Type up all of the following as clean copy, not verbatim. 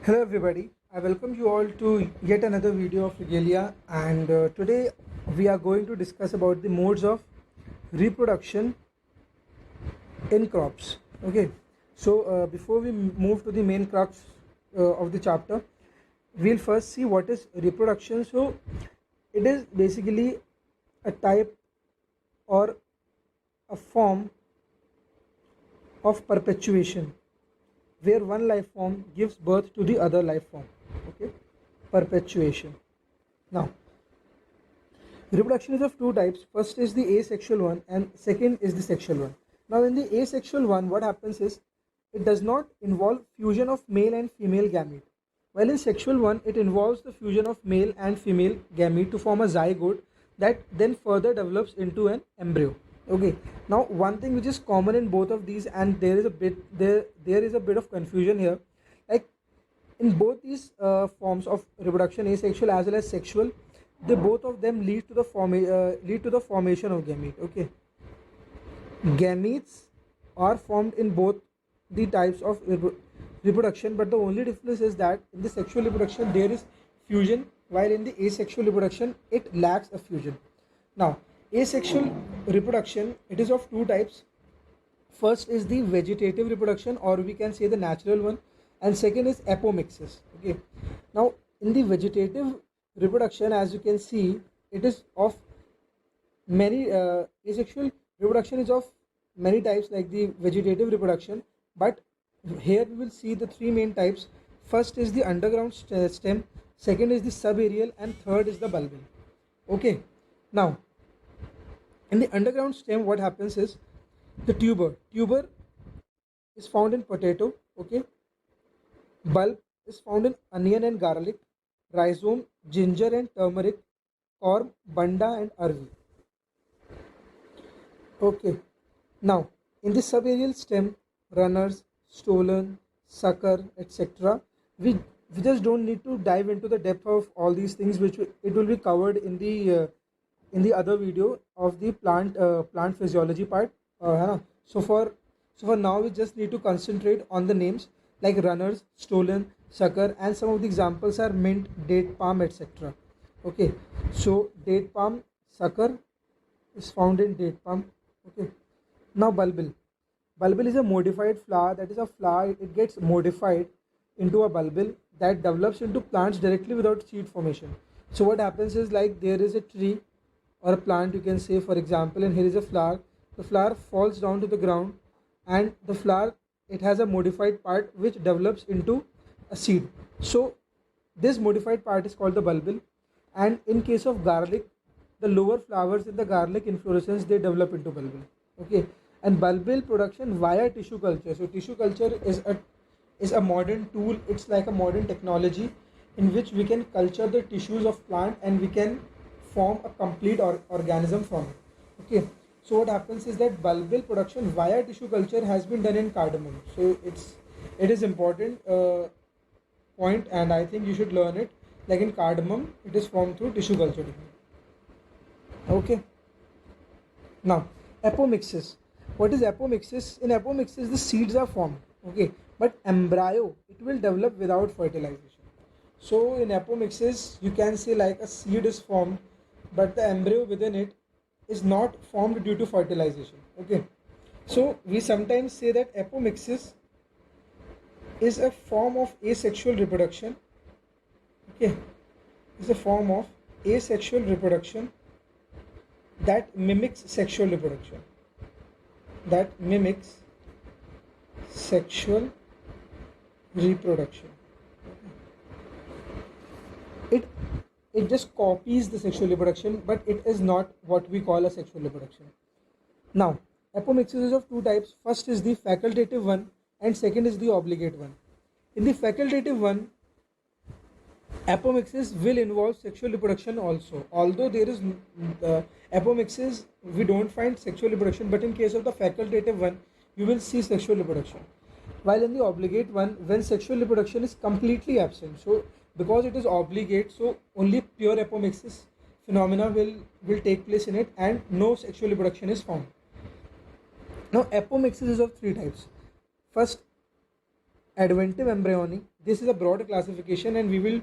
Hello everybody, I welcome you all to yet another video of Regalia, and today we are going to discuss about the modes of reproduction in crops. Okay, so before we move to the main crux of the chapter, we'll first see what is reproduction. So it is basically a type or a form of perpetuation where one life form gives birth to the other life form. Okay, perpetuation. Now, reproduction is of two types. First is the asexual one, and second is the sexual one. Now, in the asexual one, what happens is it does not involve fusion of male and female gamete. While in sexual one, it involves the fusion of male and female gamete to form a zygote that then further develops into an embryo. Okay, now one thing which is common in both of these, and there is a bit of confusion here, like in both these forms of reproduction, asexual as well as sexual, they both of them lead to the formation of gamete. Okay, gametes are formed in both the types of reproduction, but the only difference is that in the sexual reproduction there is fusion, while in the asexual reproduction it lacks a fusion. Now, asexual reproduction, it is of two types. First is the vegetative reproduction, or we can say the natural one, and second is apomixis. Okay, now in the vegetative reproduction, as you can see, it is of many asexual reproduction is of many types like the vegetative reproduction, but here we will see the three main types. First is the underground stem, second is the subaerial, and third is the bulbil. Okay, now in the underground stem, what happens is the tuber is found in potato. Okay, bulb is found in onion and garlic, rhizome ginger and turmeric, corm banda and arvi. Okay, now in the subaerial stem, runners, stolon, sucker, etc. We just don't need to dive into the depth of all these things, which it will be covered in the other video of the plant physiology part. So for now we just need to concentrate on the names like runners, stolon, sucker, and some of the examples are mint, date palm, etc. Okay, so date palm, sucker is found in date palm. Okay, now bulbil. Bulbil is a modified flower, that is a flower, it gets modified into a bulbil that develops into plants directly without seed formation. So what happens is, like, there is a tree or a plant, you can say, for example, and here is a flower. The flower falls down to the ground, and the flower, it has a modified part which develops into a seed. So this modified part is called the bulbil. And in case of garlic, the lower flowers in the garlic inflorescence, they develop into bulbil. Okay, and bulbil production via tissue culture. So tissue culture is a modern tool. It's like a modern technology in which we can culture the tissues of plant and we can form a complete organism from it. Okay, so what happens is that bulbil production via tissue culture has been done in cardamom. So it is important point, and I think you should learn it. Like in cardamom, it is formed through tissue culture. Okay, now apomixis. What is apomixis? In apomixis, the seeds are formed. Okay, but embryo, it will develop without fertilization. So in apomixis, you can say like a seed is formed, but the embryo within it is not formed due to fertilization. Okay, so we sometimes say that apomixis is a form of asexual reproduction. Okay, is a form of asexual reproduction that mimics sexual reproduction. That mimics sexual reproduction. It just copies the sexual reproduction, but it is not what we call a sexual reproduction. Now, apomixis is of two types. First is the facultative one, and second is the obligate one. In the facultative one, apomixis will involve sexual reproduction also. Although there is apomixis, we don't find sexual reproduction, but in case of the facultative one, you will see sexual reproduction. While in the obligate one, when sexual reproduction is completely absent, so because it is obligate, so only pure apomixis phenomena will take place in it, and no sexual reproduction is found. Now, apomixis is of three types. First, adventive embryony. This is a broad classification, and we will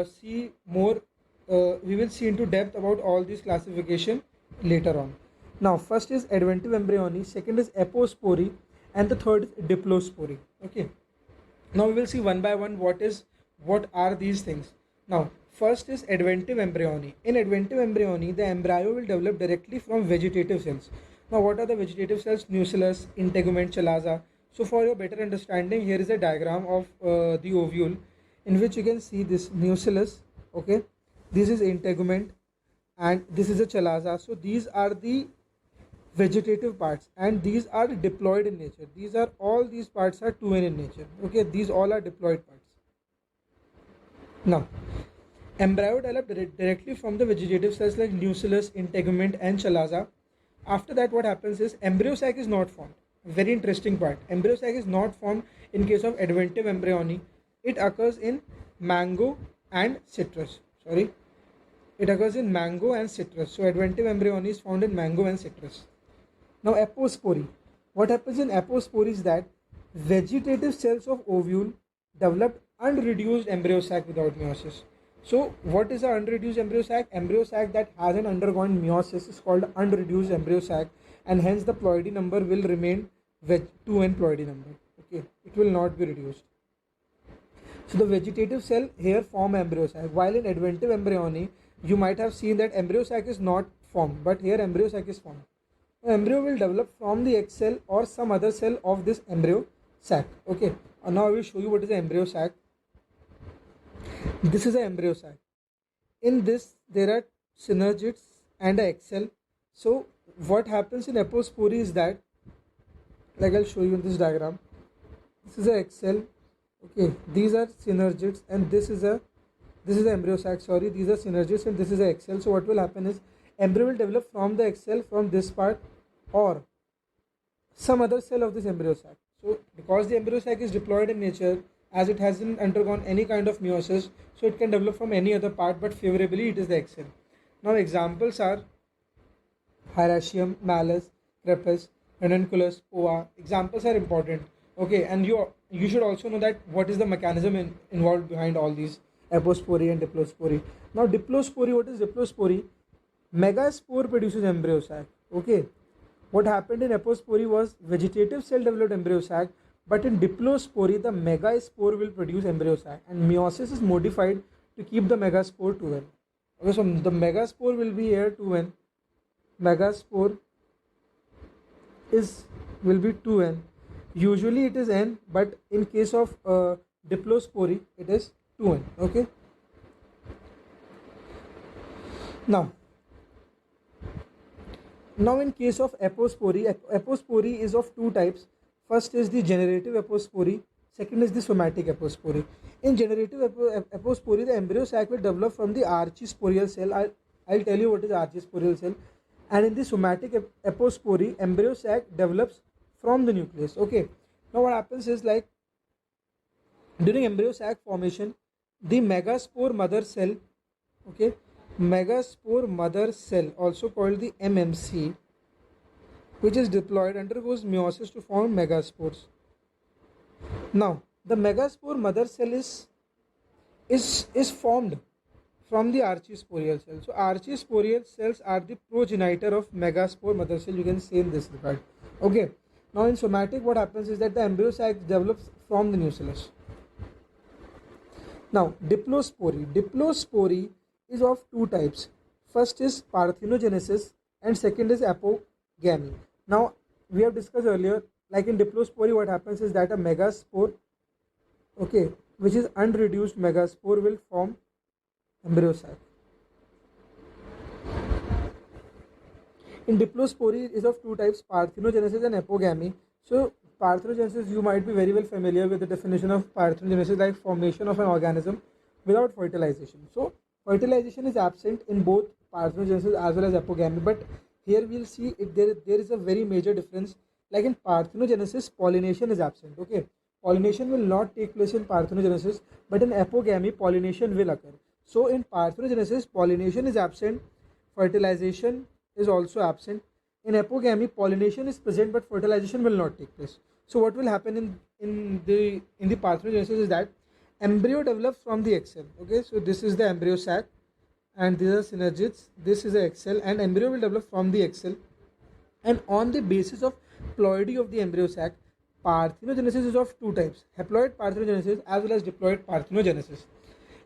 see more. We will see into depth about all these classification later on. Now, first is adventive embryony, second is apospory, and the third is diplospory. Okay. Now we will see one by one what are these things. Now, first is adventive embryony. In adventive embryony, the embryo will develop directly from vegetative cells. Now, what are the vegetative cells? Nucellus, integument, chalaza. So, for your better understanding, here is a diagram of the ovule, in which you can see this nucellus. Okay, this is integument, and this is a chalaza. So, these are the vegetative parts, and these are diploid in nature. These parts are 2n in nature. Okay, these all are diploid parts. Now, embryo develop directly from the vegetative cells like nucellus, integument, and chalaza. After that, what happens is embryo sac is not formed. Very interesting part. Embryo sac is not formed in case of adventive embryony. It occurs in mango and citrus. It occurs in mango and citrus. So adventive embryony is found in mango and citrus. Now, apospory. What happens in apospory is that vegetative cells of ovule develop unreduced embryo sac without meiosis. So, what is an unreduced embryo sac? Embryo sac that hasn't undergone meiosis is called unreduced embryo sac, and hence the ploidy number will remain 2n ploidy number. Okay, it will not be reduced. So, the vegetative cell here form embryo sac, while in adventive embryony, you might have seen that embryo sac is not formed, but here embryo sac is formed. The embryo will develop from the egg cell or some other cell of this embryo sac. Okay, and now I will show you what is the embryo sac. This is an embryo sac. In this, there are synergids and an egg cell. So, what happens in apospory is that, like I'll show you in this diagram, this is an egg cell. Okay, these are synergids, and this is the embryo sac. Sorry, these are synergids, and this is an egg cell. So, what will happen is embryo will develop from the egg cell from this part or some other cell of this embryo sac. So, because the embryo sac is diploid in nature, as it hasn't undergone any kind of meiosis, so it can develop from any other part, but favorably it is the egg cell. Now, examples are Hieracium, Malus, Crepus, Ranunculus, Ova. Examples are important. Okay, and you should also know that what is the mechanism involved behind all these apospory and diplospory. Now, diplospory, what is diplospory? Megaspore produces embryo sac. Okay, what happened in apospory was vegetative cell developed embryo sac, but in diplospory the megaspore will produce embryo sac, and meiosis is modified to keep the megaspore 2n. Okay, so the megaspore will be here 2n. Megaspore will be 2n. Usually it is n, but in case of diplospory it is 2n. Okay. Now in case of apospory is of two types. First is the generative apospory, second is the somatic apospory. In generative apospory, the embryo sac will develop from the archisporial cell. I'll tell you what is archisporial cell. And in the somatic apospory, embryo sac develops from the nucleus. Okay. Now what happens is, like, during embryo sac formation, the megaspore mother cell, okay, megaspore mother cell, also called the MMC, which is diploid, undergoes meiosis to form megaspores. Now, the megaspore mother cell is formed from the archisporial cell. So, archisporial cells are the progenitor of megaspore mother cell. You can say in this regard. Okay. Now, in somatic, what happens is that the embryo sac develops from the nucellus. Now, diplospory. Diplospory is of two types. First is parthenogenesis, and second is apogamy. Now, we have discussed earlier, like in diplospory, what happens is that a megaspore, okay, which is unreduced megaspore, will form embryo sac. In diplospory is of two types, parthenogenesis and apogamy. So, parthenogenesis, you might be very well familiar with the definition of parthenogenesis, like formation of an organism without fertilization. So, fertilization is absent in both parthenogenesis as well as apogamy, but here we'll see there is a very major difference. Like in parthenogenesis, pollination is absent. Okay, pollination will not take place in parthenogenesis, but in apogamy, pollination will occur. So in parthenogenesis, pollination is absent, fertilization is also absent. In apogamy, pollination is present, but fertilization will not take place. So what will happen in the parthenogenesis is that embryo develops from the egg cell. Okay, so this is the embryo sac, and these are synergids. This is the egg cell, and embryo will develop from the egg cell. And on the basis of ploidy of the embryo sac, parthenogenesis is of two types: haploid parthenogenesis as well as diploid parthenogenesis.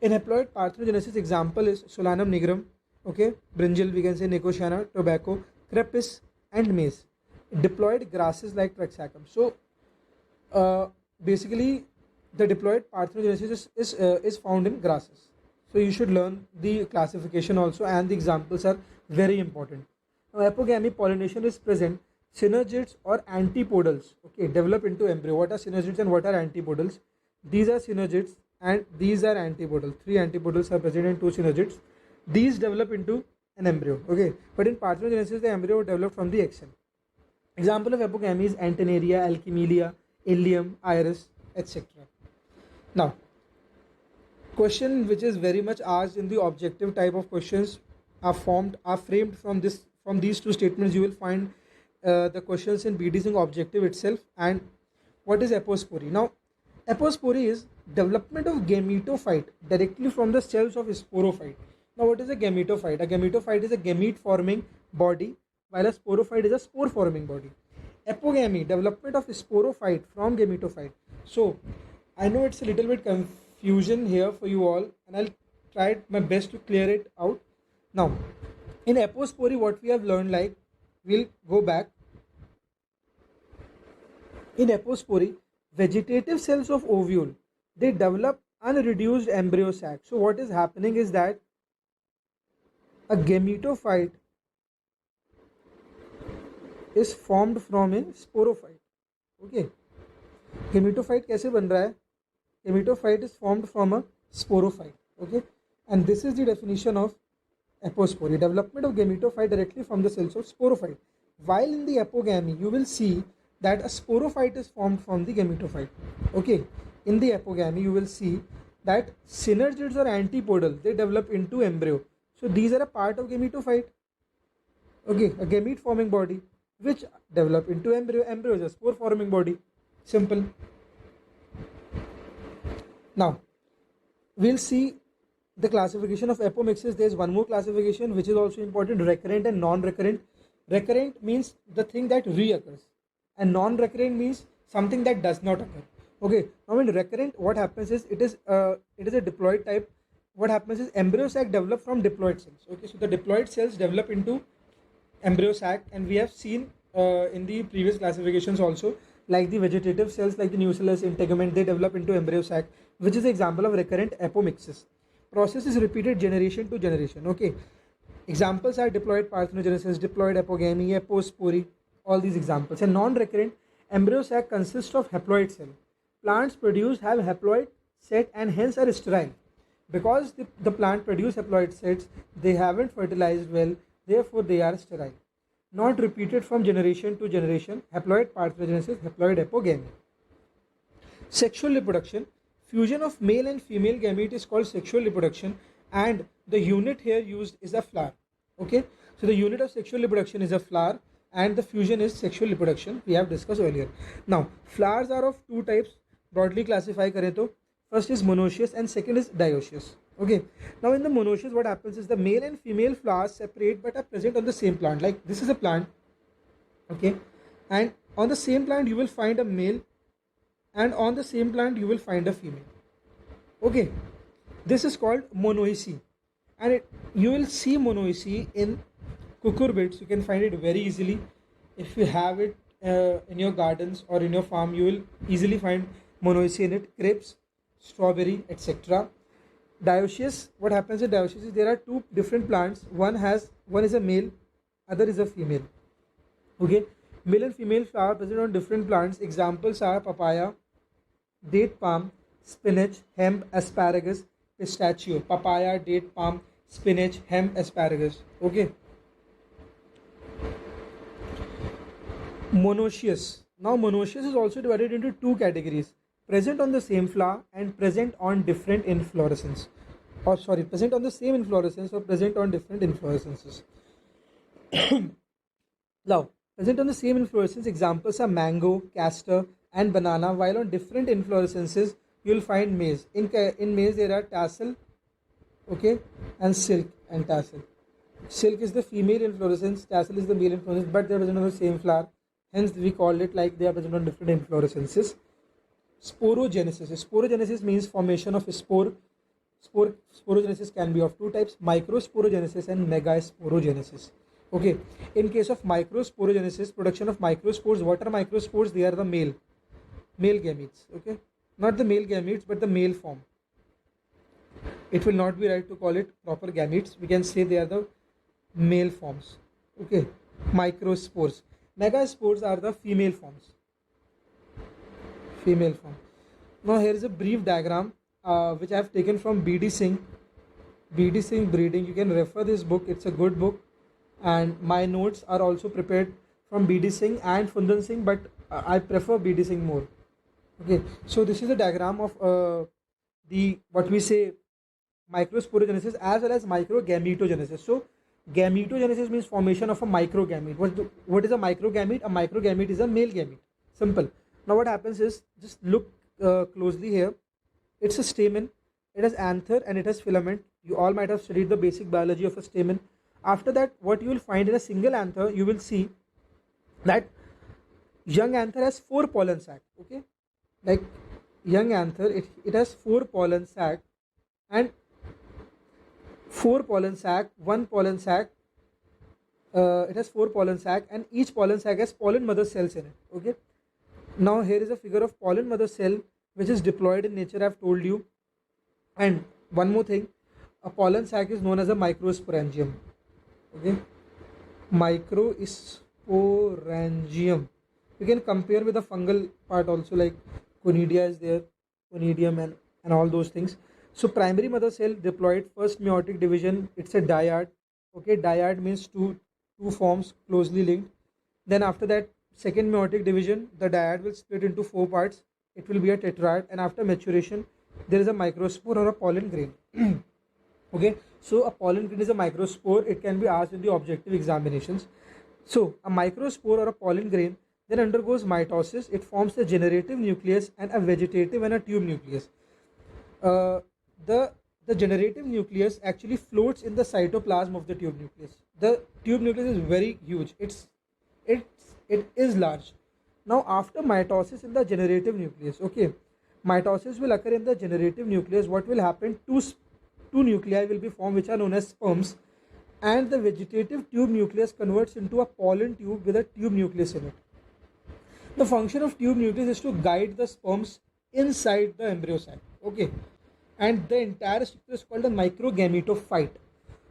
In haploid parthenogenesis, example is Solanum nigrum, okay, brinjal, we can say Nicotiana, tobacco, crepis, and maize. Diploid grasses like Trexacum. So basically, the diploid parthenogenesis is found in grasses. So you should learn the classification also, and the examples are very important. Now, apogamy pollination is present. Synergids or antipodals, okay, develop into embryo. What are synergids and what are antipodals? These are synergids and these are antipodal. Three antipodals are present in two synergids. These develop into an embryo, okay. But in parthenogenesis, the embryo developed from the egg cell. Example of apogamy is Antennaria, Alchemilla, Ilium, Iris, etc. Now, question which is very much asked in the objective type of questions are framed from these two statements. You will find the questions in BD Singh objective itself. And what is apospory? Now, apospory is development of gametophyte directly from the cells of sporophyte. Now, what is a gametophyte? A gametophyte is a gamete forming body, while a sporophyte is a spore forming body. Apogamy, development of sporophyte from gametophyte. So I know it's a little bit confusion here for you all, and I'll try my best to clear it out. Now, in apospory, what we have learned, like, we'll go back. In apospory, vegetative cells of ovule, they develop unreduced embryo sac. So what is happening is that a gametophyte is formed from a sporophyte. Okay, gametophyte कैसे बन रहा है? Gametophyte is formed from a sporophyte. Okay, and this is the definition of apospory: development of gametophyte directly from the cells of sporophyte. While in the apogamy, you will see that a sporophyte is formed from the gametophyte. Okay, in the apogamy, you will see that synergids or antipodal, they develop into embryo. So these are a part of gametophyte. Okay, a gamete forming body which develop into embryo. Embryo is a spore forming body. Simple. Now, we'll see the classification of apomixis. There is one more classification which is also important: recurrent and non-recurrent. Recurrent means the thing that reoccurs, and non-recurrent means something that does not occur. Okay, now in recurrent, what happens is it is a diploid type. What happens is embryo sac develop from diploid cells. Okay, so the diploid cells develop into embryo sac, and we have seen in the previous classifications also, like the vegetative cells like the nucellus, integument, they develop into embryo sac, which is an example of recurrent apomixis. Process is repeated generation to generation. Okay, examples are diploid parthenogenesis, diploid apogamy, apospory, all these examples. And non-recurrent, embryo sac consists of haploid cell. Plants produced have haploid set and hence are sterile. Because the plant produce haploid sets, they haven't fertilized well, therefore they are sterile. Not repeated from generation to generation. Haploid parthenogenesis, haploid apogamy. Sexual reproduction. Fusion of male and female gamete is called sexual reproduction, and the unit here used is a flower. Okay, so the unit of sexual reproduction is a flower, and the fusion is sexual reproduction, we have discussed earlier. Now, flowers are of two types, broadly classify करें तो. First is monoecious and second is dioecious. Okay, now in the monoecious, what happens is the male and female flowers separate but are present on the same plant. Like this is a plant, okay, and on the same plant you will find a male, and on the same plant you will find a female. Okay, this is called monoicy, and you will see monoicy in cucurbits. You can find it very easily if you have it in your gardens or in your farm. You will easily find monoicy in it. Grapes, strawberry, etc. Dioecious, what happens in dioecious is there are two different plants. One is a male, other is a female. Okay, male and female flower present on different plants. Examples are papaya, date palm, spinach, hemp, asparagus, pistachio. Papaya, date palm, spinach, hemp, asparagus. Okay. Monoecious. Now monoecious is also divided into two categories: present on the same flower and present on different inflorescence. Present on the same inflorescence or present on different inflorescences. Now, present on the same inflorescence, examples are mango, castor, and banana, while on different inflorescences you will find maize. In maize there are tassel, okay, and silk and tassel. Silk is the female inflorescence, tassel is the male inflorescence, but they are present on the same flower. Hence, we call it like they are present on different inflorescences. Sporogenesis. Sporogenesis means formation of a spore. Sporogenesis can be of two types: microsporogenesis and megasporogenesis. Okay. In case of microsporogenesis, production of microspores. What are microspores? They are the male gametes. Okay, not the male gametes, but the male form. It will not be right to call it proper gametes. We can say they are the male forms. Okay, microspores. Megaspores are the female forms. Female form. Now here is a brief diagram which I have taken from B.D. Singh. B.D. Singh Breeding. You can refer this book. It's a good book, and my notes are also prepared from B.D. Singh and Fundan Singh, but I prefer B.D. Singh more. Okay, so this is a diagram of the what we say microsporogenesis as well as microgametogenesis. So gametogenesis means formation of a microgamete. What is a microgamete? A microgamete is a male gamete. Simple. Now what happens is, just look closely here. It's a stamen, it has anther and it has filament. You all might have studied the basic biology of a stamen. After that, what you will find in a single anther, you will see that young anther has 4 pollen sac. Okay, like young anther, it has 4 pollen sac, and 4 pollen sac, 1 pollen sac. It has 4 pollen sac, and each pollen sac has pollen mother cells in it. Okay. Now here is a figure of pollen mother cell which is diploid in nature. I've told you. And one more thing, a pollen sac is known as a microsporangium. Okay, microsporangium. You can compare with the fungal part also, like conidia is there, conidium and all those things. So primary mother cell diploid, first meiotic division, it's a dyad. Okay, dyad means two forms closely linked. Then after that, second meiotic division, the dyad will split into 4 parts. It will be a tetrad, and after maturation, there is a microspore or a pollen grain. Okay, so a pollen grain is a microspore. It can be asked in the objective examinations. So a microspore or a pollen grain then undergoes mitosis. It forms a generative nucleus and a vegetative and a tube nucleus. The generative nucleus actually floats in the cytoplasm of the tube nucleus. The tube nucleus is very huge. It is large. Now after mitosis in the generative nucleus, okay, mitosis will occur in the generative nucleus. What will happen? Two nuclei will be formed which are known as sperms, and the vegetative tube nucleus converts into a pollen tube with a tube nucleus in it. The function of tube nucleus is to guide the sperms inside the embryo sac. Okay, and the entire structure is called a microgametophyte.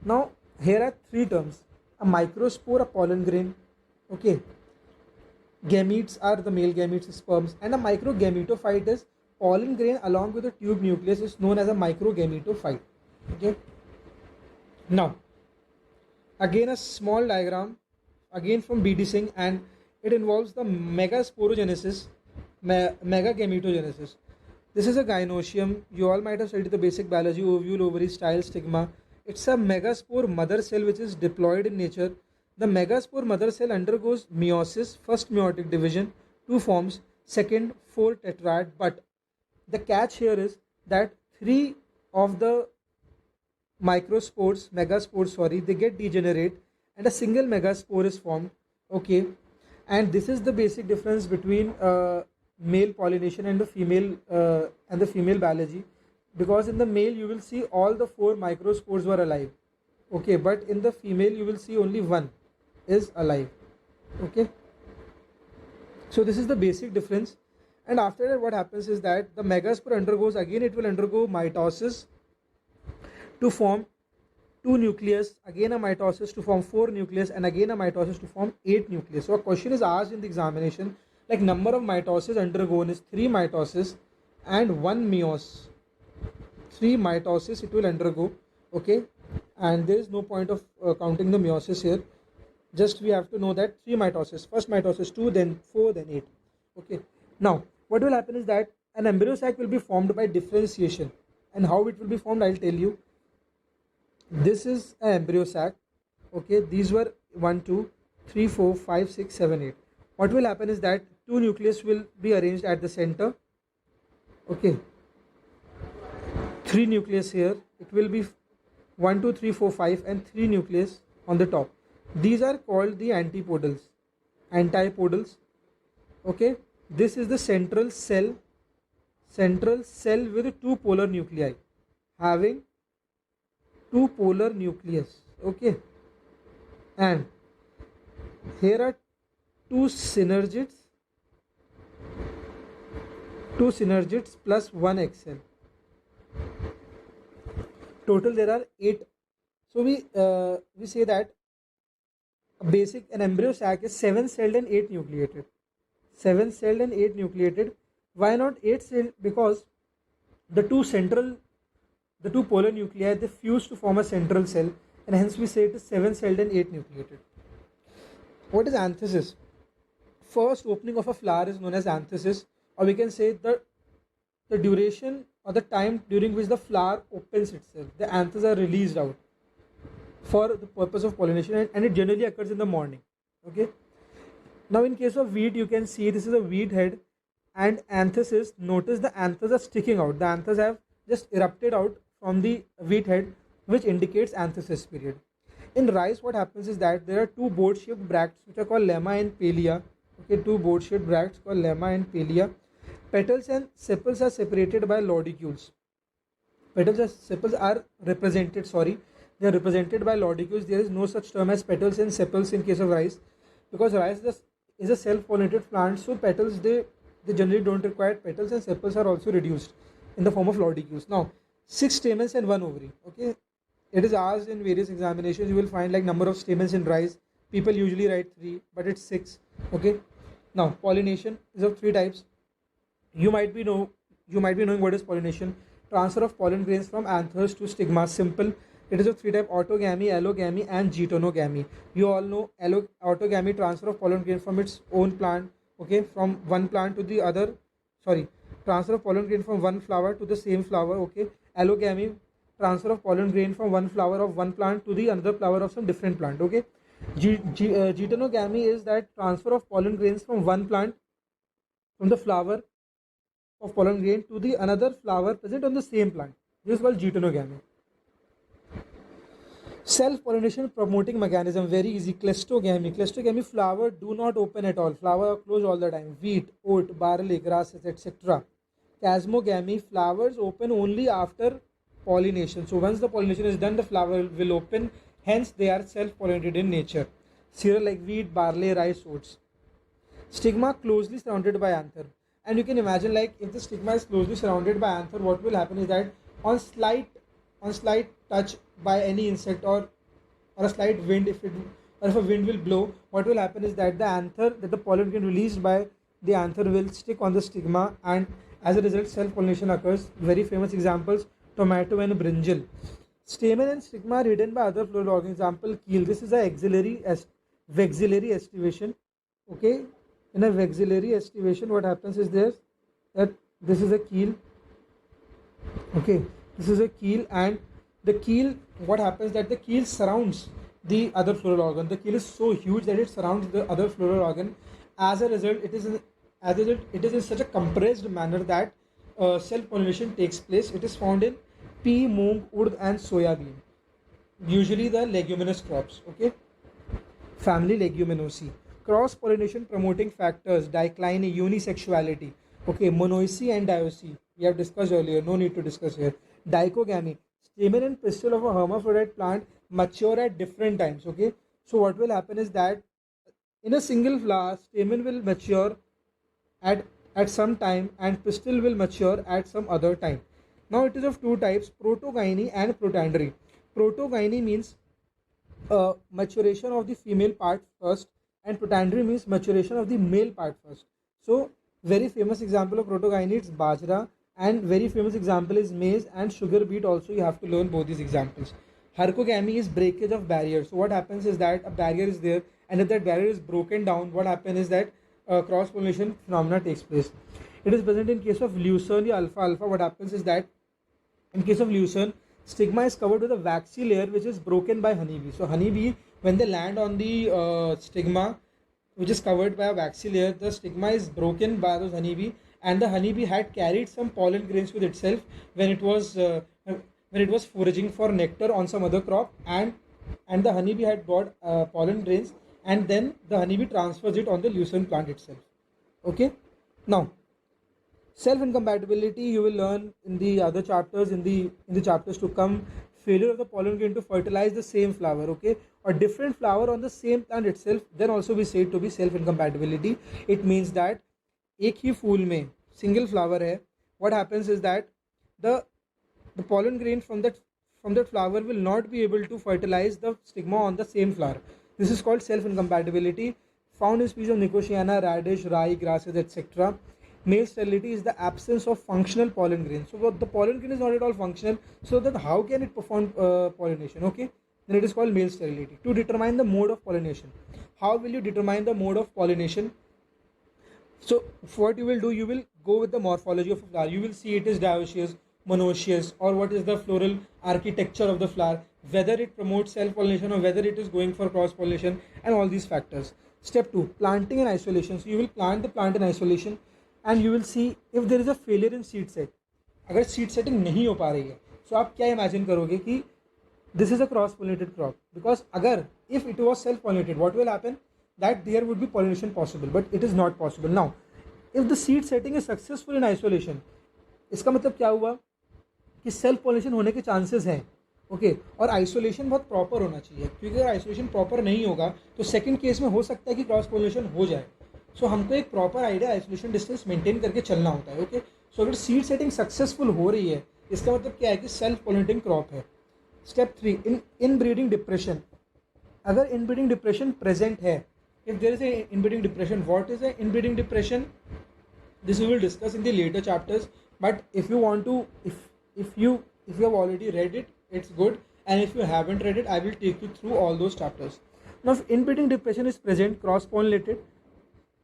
Now here are 3 terms: a microspore, a pollen grain. Okay, gametes are the male gametes, sperms, and a microgametophyte is pollen grain along with the tube nucleus is known as a microgametophyte. Okay, now again a small diagram, again from B.D. Singh, and it involves the megasporogenesis, megagametogenesis. This is a gynoecium. You all might have studied the basic biology: ovule, ovary, style, stigma. It's a megaspore mother cell which is diploid in nature. The megaspore mother cell undergoes meiosis, first meiotic division, 2 forms, second 4 tetrad. But the catch here is that 3 of the megaspores, they get degenerate, and a single megaspore is formed. Okay, and this is the basic difference between male pollination and the female biology, because in the male you will see all the 4 microspores were alive. Okay, but in the female you will see only 1 is alive. Okay, so this is the basic difference. And after that, what happens is that the megaspore undergoes, again it will undergo mitosis to form 2 nucleus, again a mitosis to form 4 nucleus, and again a mitosis to form 8 nucleus. So a question is asked in the examination, like number of mitoses undergone is 3 mitosis and 1 meiosis. 3 mitosis it will undergo. Okay, and there is no point of counting the meiosis here. Just we have to know that 3 mitosis, first mitosis 2, then 4, then 8. Okay, now what will happen is that an embryo sac will be formed by differentiation, and how it will be formed I'll tell you. This is an embryo sac. Okay, these were 1, 2, 3, 4, 5, 6, 7, 8. What will happen is that two nucleus will be arranged at the center. Okay, three nucleus here. It will be 1, 2, 3, 4, 5, and three nucleus on the top. These are called the antipodals. Antipodals. Okay, this is the central cell with two polar nuclei, having two polar nucleus. Okay, and here are two synergids plus one XL. Total there are 8. So we say that an embryo sac is 7-celled and 8 nucleated. 7-celled and 8 nucleated. Why not 8-celled? Because the two polar nuclei, they fuse to form a central cell, and hence we say it is 7-celled and 8 nucleated. What is anthesis? First opening of a flower is known as anthesis, or we can say the duration or the time during which the flower opens itself. The anthers are released out for the purpose of pollination, and it generally occurs in the morning. Okay. Now in case of wheat, you can see this is a wheat head, and anthesis. Notice the anthers are sticking out. The anthers have just erupted out from the wheat head, which indicates anthesis period. In rice, what happens is that there are two board-shaped bracts which are called lemma and palea. Okay, two board-shaped bracts called lemma and palea. Petals and sepals are separated by lodicules. Petals and sepals are represented, they are represented by lodicules. There is no such term as petals and sepals in case of rice, because rice is a self-pollinated plant, so petals, they generally don't require petals, and sepals are also reduced in the form of lodicules. Now, 6 stamens and 1 ovary. Okay, it is asked in various examinations. You will find like number of stamens in rice. People usually write 3, but it's 6. Okay. Now, pollination is of 3 types. You might be knowing what is pollination. Transfer of pollen grains from anthers to stigma. Simple. It is of 3 types: autogamy, allogamy, and geitonogamy. You all know autogamy, transfer of pollen grain from its own plant. Okay, from one plant to the other. Transfer of pollen grain from one flower to the same flower. Okay. Allogamy, transfer of pollen grain from one flower of one plant to the another flower of some different plant. Okay. Geitonogamy is that transfer of pollen grains from one plant, from the flower of pollen grain to the another flower present on the same plant. This is called geitonogamy. Self-pollination promoting mechanism, very easy. Cleistogamy, flower do not open at all. Flower are closed all the time. Wheat, oat, barley, grasses, etc. Chasmogamy, flowers open only after pollination. So once the pollination is done, the flower will open. Hence, they are self-pollinated in nature. Cereal like wheat, barley, rice, oats. Stigma closely surrounded by anther. And you can imagine, like, if the stigma is closely surrounded by anther, what will happen is that on slight touch by any insect or a slight wind, if a wind will blow, what will happen is that the pollen grain released by the anther will stick on the stigma, and as a result, self-pollination occurs. Very famous examples: tomato and brinjal. Stamen and stigma are hidden by other floral organs. Example: keel. This is a vexillary estivation. Okay, in a vexillary estivation, what happens is that this is a keel. Okay, this is a keel, and the keel, what happens that the keel surrounds the other floral organ. The keel is so huge that it surrounds the other floral organ. As a result, it is in such a compressed manner that self-pollination takes place. It is found in pea, moong, urd, and soya bean. Usually the leguminous crops. Okay, family Leguminosae. Cross-pollination promoting factors: decline, unisexuality. Okay, monoicy and dioicy. We have discussed earlier. No need to discuss here. Dichogamy. Stamen and pistil of a hermaphrodite plant mature at different times. Okay, so what will happen is that in a single flower, stamen will mature at some time, and pistil will mature at some other time. Now it is of 2 types: protogyny and protandry. Protogyny means maturation of the female part first, and protandry means maturation of the male part first. So very famous example of protogyny is bajra, and very famous example is maize and sugar beet. Also, you have to learn both these examples. Hercogamy is breakage of barriers. So what happens is that a barrier is there, and if that barrier is broken down, what happens is that cross-pollination phenomena takes place. It is present in case of lucerne alfalfa. What happens is that in case of lucerne, stigma is covered with a waxy layer which is broken by honeybee. So honeybee, when they land on the stigma, which is covered by a waxy layer. The stigma is broken by those honeybee, and the honeybee had carried some pollen grains with itself when it was foraging for nectar on some other crop, and the honeybee had brought pollen grains, and then the honeybee transfers it on the lucerne plant itself. Okay, now self incompatibility you will learn in the other chapters, in the chapters to come. Failure of the pollen grain to fertilize the same flower, okay, or different flower on the same plant itself, then also we say to be self incompatibility. It means that एक ही फूल में single flower है, what happens is that the the pollen grain from that flower will not be able to fertilize the stigma on the same flower. This is called self incompatibility, found in species of Nicotiana, radish, rye, grasses, etc. Male sterility is the absence of functional pollen grain. So the pollen grain is not at all functional, so that how can it perform pollination? Okay, then it is called male sterility. To determine the mode of pollination, how will you determine the mode of pollination? So what you will do, you will go with the morphology of a flower. You will see it is dioecious, monoecious, or what is the floral architecture of the flower, whether it promotes self-pollination or whether it is going for cross-pollination, and all these factors. Step 2, planting and isolation. So you will plant the plant in isolation, and you will see if there is a failure in seed set. अगर seed setting नहीं हो पा रही है, so आप क्या imagine करोगे कि this is a cross-pollinated crop, because अगर if it was self-pollinated, what will happen? That there would be pollination possible, but it is not possible. Now, if the seed setting is successful in isolation, इसका मतलब क्या हुआ कि self pollination होने के chances हैं, okay, और isolation बहुत प्रॉपर होना चाहिए, क्योंकि अगर आइसोलेशन प्रॉपर नहीं होगा तो सेकंड केस में हो सकता है कि क्रॉस पॉलिनेशन हो जाए. सो हमको एक proper idea isolation distance maintain करके चलना होता है. ओके, सो अगर सीड सेटिंग सक्सेसफुल हो रही है, इसका मतलब क्या है कि सेल्फ पॉलिनेटिंग क्रॉप है. स्टेप 3, इन ब्रीडिंग डिप्रेशन. अगर इनब्रीडिंग डिप्रेशन प्रेजेंट है, if there is a inbreeding depression, what is a inbreeding depression? This we will discuss in the later chapters, but if you want to, if you have already read it, it's good, and if you haven't read it, I will take you through all those chapters. Now, if inbreeding depression is present, cross pollinated,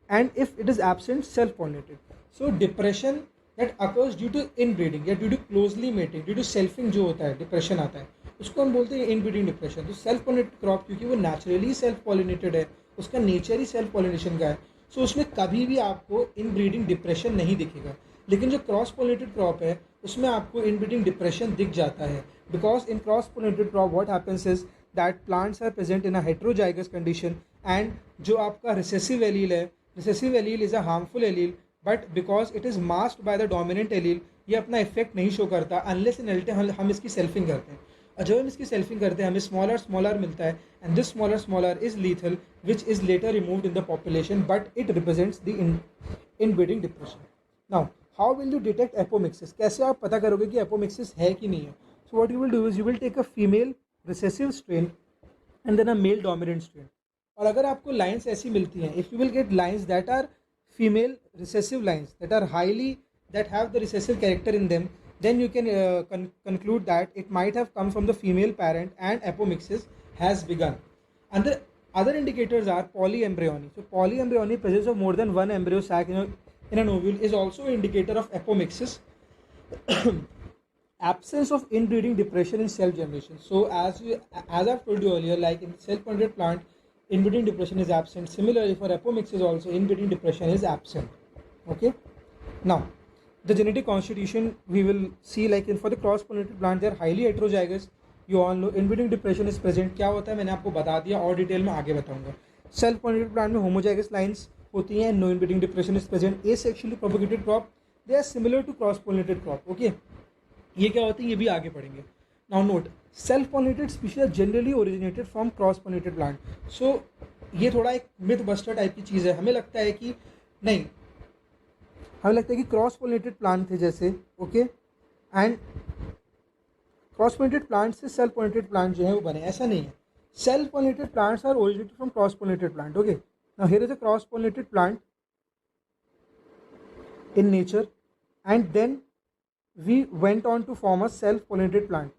and if it is absent, self pollinated. So depression that occurs due to inbreeding या due to closely mating, due to selfing जो होता है, depression आता है, उसको हम बोलते हैं इनब्रीडिंग डिप्रेशन. तो सेल्फ पॉलिनेटेड क्रॉप क्योंकि वो नेचुरली सेल्फ पॉलिनेटेड है, उसका नेचर ही सेल्फ पॉलिनेशन का है, सो उसमें कभी भी आपको इनब्रीडिंग डिप्रेशन नहीं दिखेगा. लेकिन जो क्रॉस पॉलिनेटेड क्रॉप है उसमें आपको इनब्रीडिंग डिप्रेशन दिख जाता है, because in cross pollinated crop what happens is that plants are present in a heterozygous condition, and जो आपका रिसेसिव एलील है, recessive allele is a harmful allele, but because it is masked by the dominant allele, ये अपना effect नहीं show करता unless इन एल्टे हम इसकी selfing करते हैं. और जब हम इसकी सेल्फिंग करते हैं हमें स्मॉलर स्मॉलर मिलता है, and this smaller smaller is lethal which is later removed in the population, but it represents the inbreeding depression. Now how will you detect apomixis? कैसे आप पता करोगे कि एपोमिक्सिस है कि नहीं है? So what you will do is you will take a female recessive strain and then a male dominant strain. और अगर आपको लाइन्स ऐसी मिलती हैं, if you will get lines that are female recessive lines that are highly that have the recessive character in them, then you can conclude that it might have come from the female parent and apomixis has begun. And the other indicators are polyembryony. So polyembryony, presence of more than one embryo sac in an ovule, is also an indicator of apomixis. Absence of inbreeding depression in cell generation. So as I've told you earlier, like in self-pollinated plant, inbreeding depression is absent. Similarly for apomixis also, inbreeding depression is absent. Okay, now the genetic constitution we will see, like in for the cross pollinated plant they are highly heterozygous. You all know inbreeding depression is present. क्या होता है मैंने आपको बता दिया और detail में आगे बताऊंगा. सेल्फ पोलिनेटेड प्लांट में होमोजाइगस लाइंस होती हैं, no inbreeding depression is present. Asexually propagated crop they are similar to cross pollinated crop. Okay, ये क्या होती है ये भी आगे पढ़ेंगे. Now note, self pollinated species generally originated from cross pollinated plant. So ये थोड़ा एक मिथ बस्टर टाइप की चीज़ है. हमें लगता है कि नहीं, हमें लगता है कि क्रॉस पोलिनेटेड प्लांट थे जैसे, okay, and cross pollinated plant से सेल्फ पोलिनेटेड प्लांट जो है वो बने. ऐसा नहीं है. Self pollinated plants are originated from cross pollinated plant. Okay, now here is a cross pollinated plant in nature, and then we went on to form a self pollinated plant.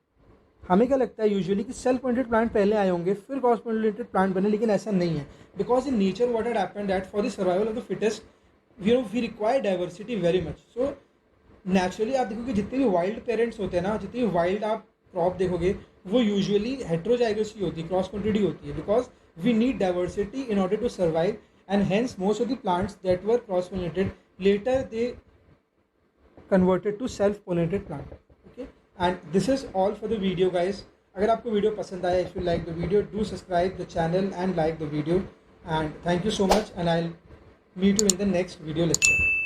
हमें क्या लगता है यूजुअली कि self pollinated plant पहले आए होंगे फिर cross pollinated plant बने, लेकिन ऐसा नहीं है. Because in nature what had happened that for the survival of the fittest we require diversity very much. So naturally आप देखोगे जितने भी वाइल्ड पेरेंट्स होते हैं ना, जितने भी वाइल्ड आप क्रॉप देखोगे वो यूजुअली हेट्रोजाइगस ही होती है, क्रॉस पोलिनेटेड ही होती है, because we need diversity in order to survive. and hence most of the plants that were cross pollinated later they converted to self pollinated plant. Okay, and this is all for the video guys. अगर आपको video पसंद आया, if you like the video, do subscribe the channel and like the video, and thank you so much, and I'll meet you in the next video lecture.